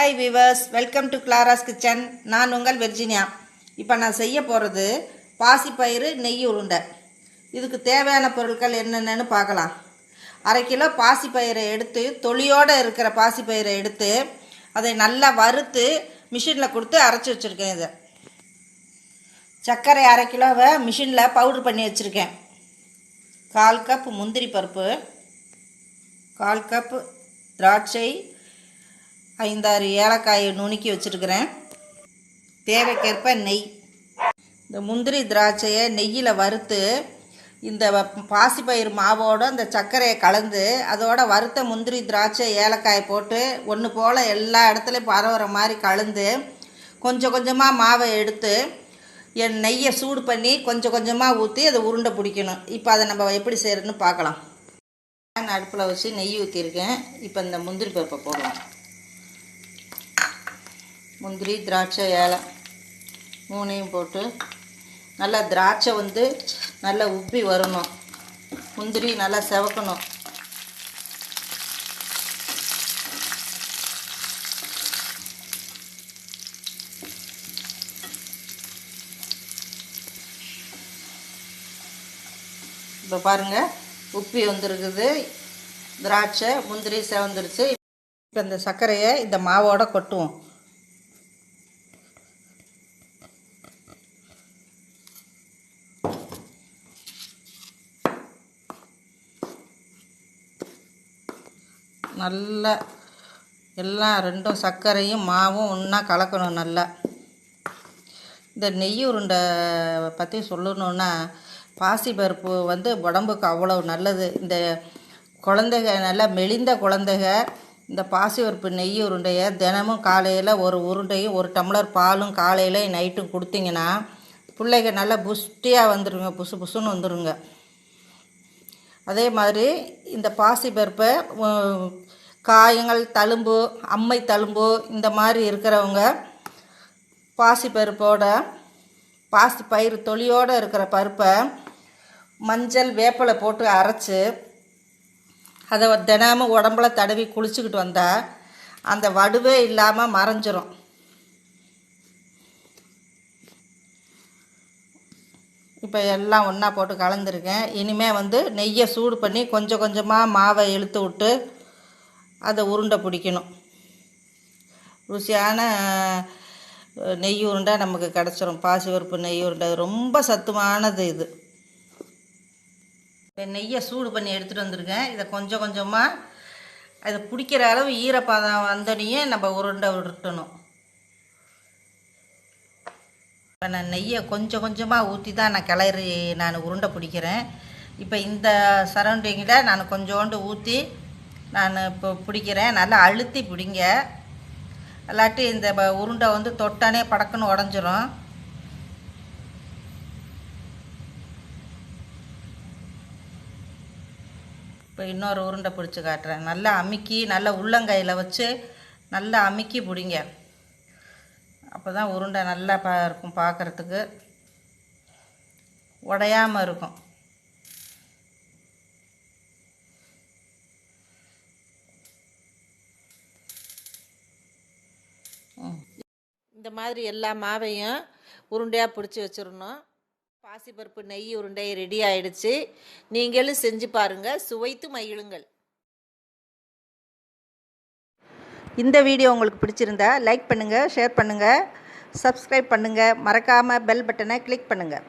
Hi viewers, welcome to Clara's Kitchen. நான் உங்கள் Virginia. இப்போ நான் செய்ய போகிறது பாசிப்பயிறு நெய் உருண்டை. இதுக்கு தேவையான பொருட்கள் என்னென்னு பார்க்கலாம். 1/2 கிலோ பாசிப்பயிரை எடுத்து தொலியோடு இருக்கிற பாசிப்பயிரை எடுத்து அதை நல்லா வறுத்து மிஷினில் கொடுத்து அரைச்சி வச்சுருக்கேன். இதை சர்க்கரை 1/2 கிலோவை மிஷினில் பவுட்ரு பண்ணி வச்சுருக்கேன். 1/4 கப் முந்திரி பருப்பு, 1/4 கப் திராட்சை, 5-6 ஏலக்காயை நுணுக்கி வச்சுருக்கிறேன். தேவைக்கேற்ப நெய். இந்த முந்திரி திராட்சையை நெய்யில் வறுத்து இந்த பாசிப்பயிறு மாவோடு அந்த சர்க்கரையை கலந்து அதோட வறுத்த முந்திரி திராட்சை ஏலக்காயை போட்டு ஒன்று போல் எல்லா இடத்துலையும் பரவுற மாதிரி கலந்து கொஞ்சம் கொஞ்சமாக மாவை எடுத்து என் நெய்யை சூடு பண்ணி கொஞ்சம் கொஞ்சமாக ஊற்றி அதை உருண்டை பிடிக்கணும். இப்போ அதை நம்ம எப்படி செய்கிறதுன்னு பார்க்கலாம். நான் அடுப்பில் வச்சு நெய் ஊற்றிருக்கேன். இப்போ இந்த முந்திரி பருப்பை போடலாம். முந்திரி திராட்சை ஏலை 3ஐயும் போட்டு நல்லா திராட்சை நல்லா உப்பி வரணும். முந்திரி நல்லா செவக்கணும். இப்போ பாருங்கள், உப்பி வந்துருக்குது. திராட்சை முந்திரி செவந்துருச்சு. இப்போ இந்த சர்க்கரையை இந்த மாவோட கொட்டுவோம். நல்லா எல்லாம் ரெண்டும் சர்க்கரையும் மாவும் ஒன்றா கலக்கணும். நல்லா இந்த நெய் உருண்டை பற்றி சொல்லணுன்னா, பாசிப்பருப்பு உடம்புக்கு அவ்வளோ நல்லது. இந்த குழந்தைங்க நல்லா மெலிந்த குழந்தைங்க இந்த பாசிப்பருப்பு நெய் உருண்டையை தினமும் காலையில் ஒரு உருண்டையும் 1 டம்ளர் பாலும் காலையில் நைட்டும் கொடுத்தீங்கன்னா பிள்ளைங்க நல்லா புஷ்டியாக வந்துடுங்க, புசு புசுன்னு வந்துடுங்க. அதே மாதிரி இந்த பாசிப்பருப்பை காயங்கள், தழும்பு, அம்மை தழும்பு இந்த மாதிரி இருக்கிறவங்க பாசிப்பருப்போட பாசிப்பயிறு தொலியோடு இருக்கிற பருப்பை மஞ்சள் வேப்பிலை போட்டு அரைச்சி அதை தினமும் உடம்புல தடவி குளிச்சுக்கிட்டு வந்தால் அந்த வடுவே இல்லாமல் மறைஞ்சிரும். இப்போ எல்லாம் ஒன்றா போட்டு கலந்துருக்கேன். இனிமேல் நெய்யை சூடு பண்ணி கொஞ்சம் கொஞ்சமாக மாவை இழுத்து விட்டு அதை உருண்டை பிடிக்கணும். ருசியான நெய் உருண்டை நமக்கு கிடச்சிரும். பாசிப்பருப்பு நெய் உருண்டை ரொம்ப சத்துமானது. இது இப்போ நெய்யை சூடு பண்ணி எடுத்துகிட்டு வந்திருக்கேன். இதை கொஞ்சம் கொஞ்சமாக அதை பிடிக்கிற அளவு ஈரப்பதம் வந்தோடனே நம்ம உருண்டை விட்டுணும். இப்போ நான் நெய்யை கொஞ்சம் கொஞ்சமாக ஊற்றி தான் நான் உருண்டை பிடிக்கிறேன். இப்போ இந்த சரௌண்டிங்கில் நான் கொஞ்சோண்டு ஊற்றி நான் இப்போ பிடிக்கிறேன். நல்லா அழுத்தி பிடிங்க, இல்லாட்டி இந்த உருண்டை தொட்டானே படக்குன்னு உடஞ்சிரும். இப்போ இன்னொரு உருண்டை பிடிச்சி காட்டுறேன். நல்லா அமுக்கி நல்லா உள்ளங்கையில் வச்சு நல்லா அமுக்கி பிடிங்க. அப்போ தான் உருண்டை நல்லா இருக்கும், பார்க்குறதுக்கு உடையாமல் இருக்கும். இந்த மாதிரி எல்லா மாவையும் உருண்டையாக பிடிச்சி வச்சிடணும். பாசிப்பருப்பு நெய் உருண்டை ரெடி ஆயிடுச்சு. நீங்களும் செஞ்சு பாருங்கள், சுவைத்து மகிழுங்கள். இந்த வீடியோ உங்களுக்கு பிடிச்சிருந்தா லைக் பண்ணுங்கள், ஷேர் பண்ணுங்கள், சப்ஸ்கிரைப் பண்ணுங்கள், மறக்காமல் பெல் பட்டனை கிளிக் பண்ணுங்கள்.